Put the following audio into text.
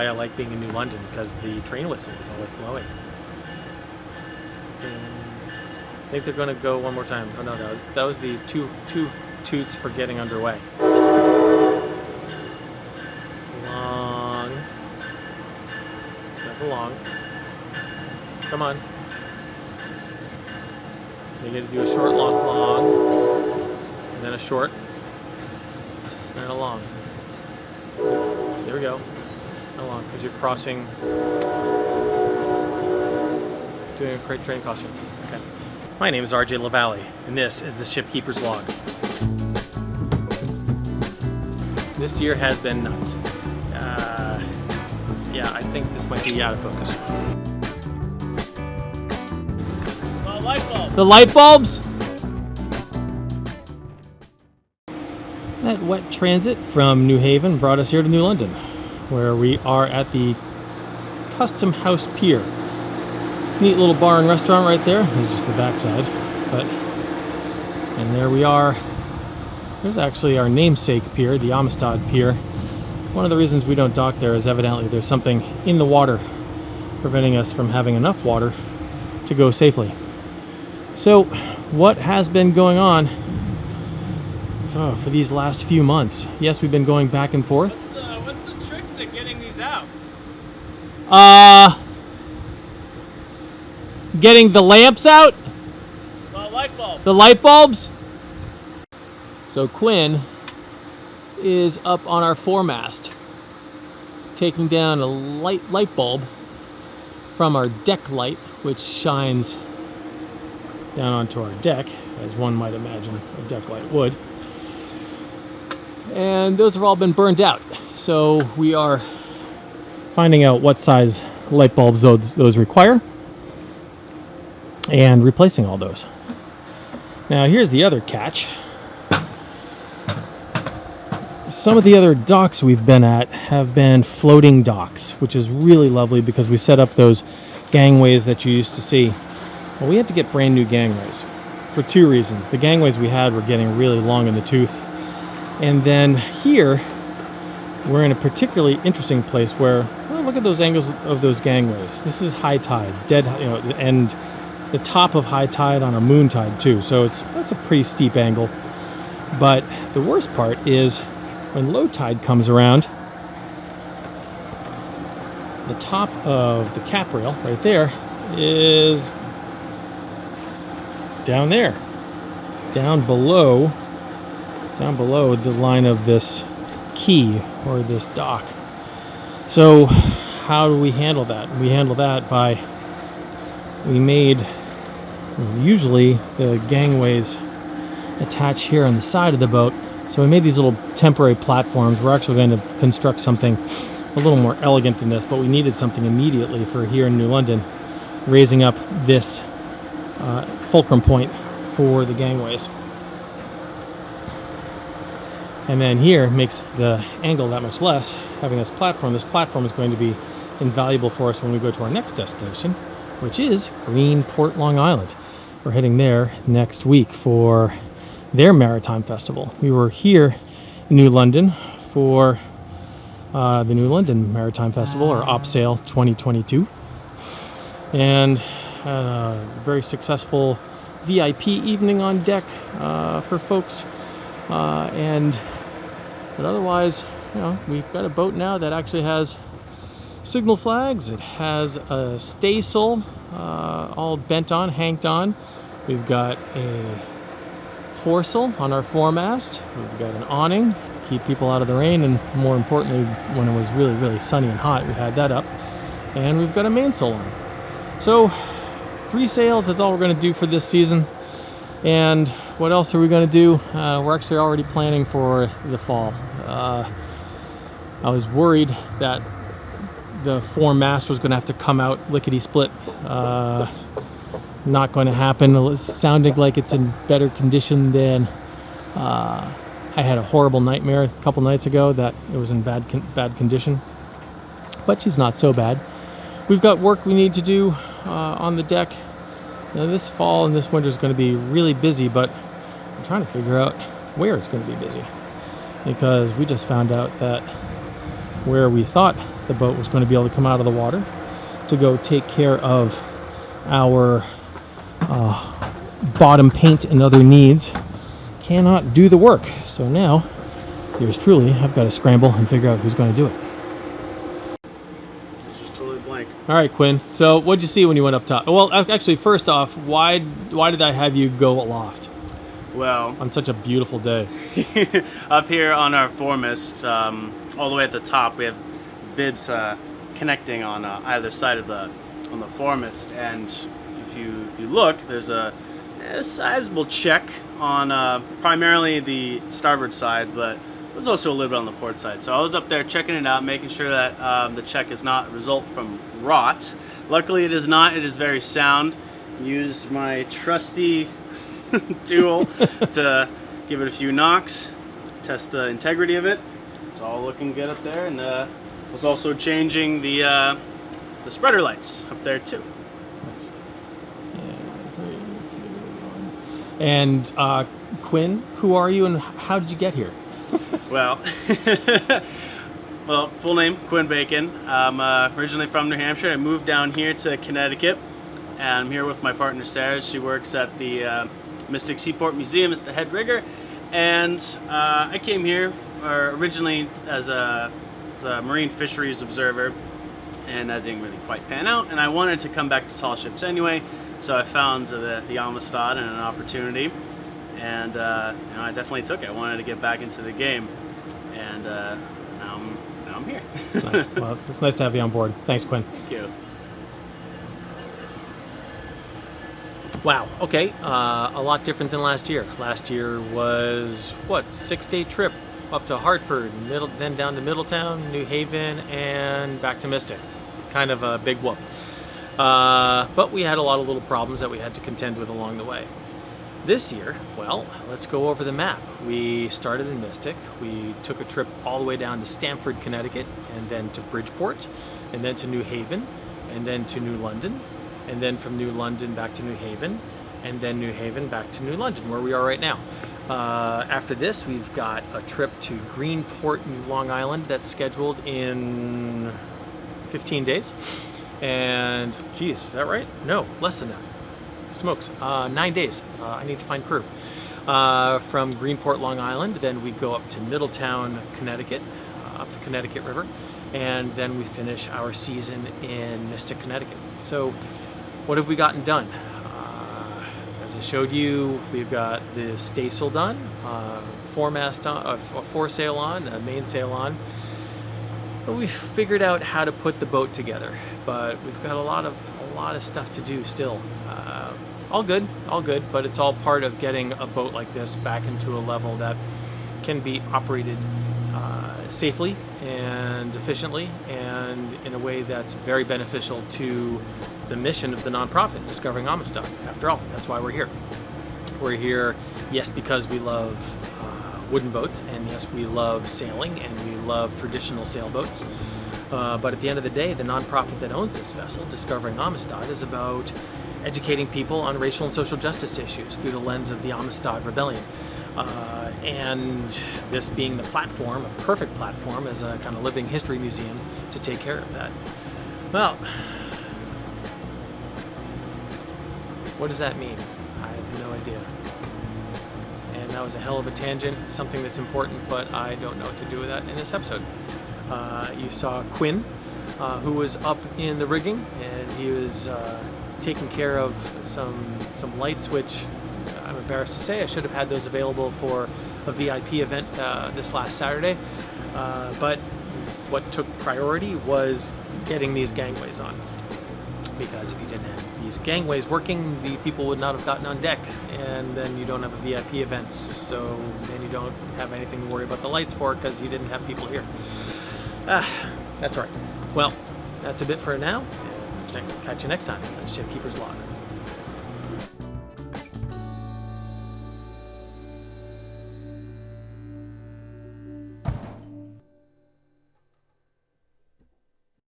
why I like being in New London, because the train whistle is always blowing. I think they're going to go one more time. Oh no, that was the two toots for getting underway. Long. Never long. Come on. You're going to do a short, long, long, and then a short, and a long. There we go. And a long, because you're crossing, doing a great train crossing. Okay. My name is RJ LaValle, and this is the Shipkeeper's Log. This year has been nuts. Yeah, I think this might be out of focus. The light bulbs? That wet transit from New Haven brought us here to New London, where we are at the Custom House Pier. Neat little bar and restaurant right there. It's just the backside, and there we are. There's actually our namesake pier, the Amistad Pier. One of the reasons we don't dock there is evidently there's something in the water preventing us from having enough water to go safely. So, what has been going on for these last few months? Yes, we've been going back and forth. What's the trick to getting these out? Getting the lamps out? The light bulb. The light bulbs? So Quinn is up on our foremast, taking down a light bulb from our deck light, which shines down onto our deck, as one might imagine a deck light would. And those have all been burned out. So we are finding out what size light bulbs those require and replacing all those. Now here's the other catch. Some of the other docks we've been at have been floating docks, which is really lovely because we set up those gangways that you used to see. Well, we had to get brand new gangways for two reasons. The gangways we had were getting really long in the tooth. And then here, we're in a particularly interesting place where, well, look at those angles of those gangways. This is high tide, and the top of high tide on a moon tide too. So that's a pretty steep angle. But the worst part is when low tide comes around, the top of the cap rail right there is down there, down below the line of this quay or this dock. So how do we handle that? We handle that by, usually the gangways attach here on the side of the boat, so we made these little temporary platforms. We're actually going to construct something a little more elegant than this, but we needed something immediately for here in New London, raising up this fulcrum point for the gangways. And then here makes the angle that much less, having this platform. This platform is going to be invaluable for us when we go to our next destination, which is Greenport, Long Island. We're heading there next week for their Maritime Festival. We were here in New London for the New London Maritime Festival, or OpSail 2022. And a very successful VIP evening on deck for folks. But otherwise, we've got a boat now that actually has signal flags. It has a staysail all bent on, hanked on. We've got a foresail on our foremast. We've got an awning to keep people out of the rain, and more importantly, when it was really, really sunny and hot, we had that up. And we've got a mainsail on. So 3 sails, that's all we're going to do for this season. And what else are we going to do? We're actually already planning for the fall. I was worried that the foremast was going to have to come out lickety-split. Not going to happen. It's sounding like it's in better condition than I had a horrible nightmare a couple nights ago that it was in bad condition. But she's not so bad. We've got work we need to do on the deck. Now, this fall and this winter is going to be really busy, but I'm trying to figure out where it's going to be busy, because we just found out that where we thought the boat was going to be able to come out of the water to go take care of our bottom paint and other needs, cannot do the work. So now, yours truly, I've got to scramble and figure out who's going to do it. It's just totally blank. All right, Quinn. So what'd you see when you went up top? Well, actually, first off, why did I have you go aloft Well, on such a beautiful day? up here on our foremast, all the way at the top, we have bibs connecting on either side of the foremast, and if you look, there's a sizable check on primarily the starboard side, but there's also a little bit on the port side. So I was up there checking it out, making sure that the check is not a result from rot. Luckily, it is not. It is very sound. Used my trusty tool to give it a few knocks, test the integrity of it. It's all looking good up there, and was also changing the spreader lights up there too. And Quinn, who are you, and how did you get here? Well, full name Quinn Bacon. I'm originally from New Hampshire. I moved down here to Connecticut, and I'm here with my partner Sarah. She works at the Mystic Seaport Museum as the head rigger, and I came here originally as a marine fisheries observer, and that didn't really quite pan out, and I wanted to come back to tall ships anyway, so I found the Amistad and an opportunity, and I definitely took it. I wanted to get back into the game, and now I'm here. Nice. Well, it's nice to have you on board. Thanks, Quinn. Thank you. Wow. Okay. A lot different than last year. Last year was, 6-day trip up to Hartford, then down to Middletown, New Haven, and back to Mystic. Kind of a big whoop. But we had a lot of little problems that we had to contend with along the way. This year, well, let's go over the map. We started in Mystic. We took a trip all the way down to Stamford, Connecticut, and then to Bridgeport, and then to New Haven, and then to New London, and then from New London back to New Haven, and then New Haven back to New London, where we are right now. After this, we've got a trip to Greenport, Long Island, that's scheduled in 15 days. And, geez, is that right? No, less than that. Smokes. 9 days. I need to find crew. From Greenport, Long Island, then we go up to Middletown, Connecticut, up the Connecticut River, and then we finish our season in Mystic, Connecticut. So, what have we gotten done? As I showed you, we've got the staysail done, foremast on, foresail on, mainsail on. But we figured out how to put the boat together, but we've got a lot of stuff to do still. All good, but it's all part of getting a boat like this back into a level that can be operated safely and efficiently, and in a way that's very beneficial to the mission of the nonprofit, Discovering Amistad. After all, that's why we're here. We're here, yes, because we love wooden boats, and yes, we love sailing, and we love traditional sailboats. But at the end of the day, the nonprofit that owns this vessel, Discovering Amistad, is about educating people on racial and social justice issues through the lens of the Amistad Rebellion. And this being the platform, a perfect platform as a kind of living history museum to take care of that. Well, what does that mean? I have no idea. And that was a hell of a tangent, something that's important, but I don't know what to do with that in this episode. You saw Quinn, who was up in the rigging, and he was taking care of some lights, which I'm embarrassed to say I should have had those available for a VIP event this last Saturday. But what took priority was getting these gangways on. Because if you didn't have these gangways working, the people would not have gotten on deck, and then you don't have a VIP event, so then you don't have anything to worry about the lights for because you didn't have people here. That's right. Well, that's a bit for now. Catch you next time on Shipkeeper's Log.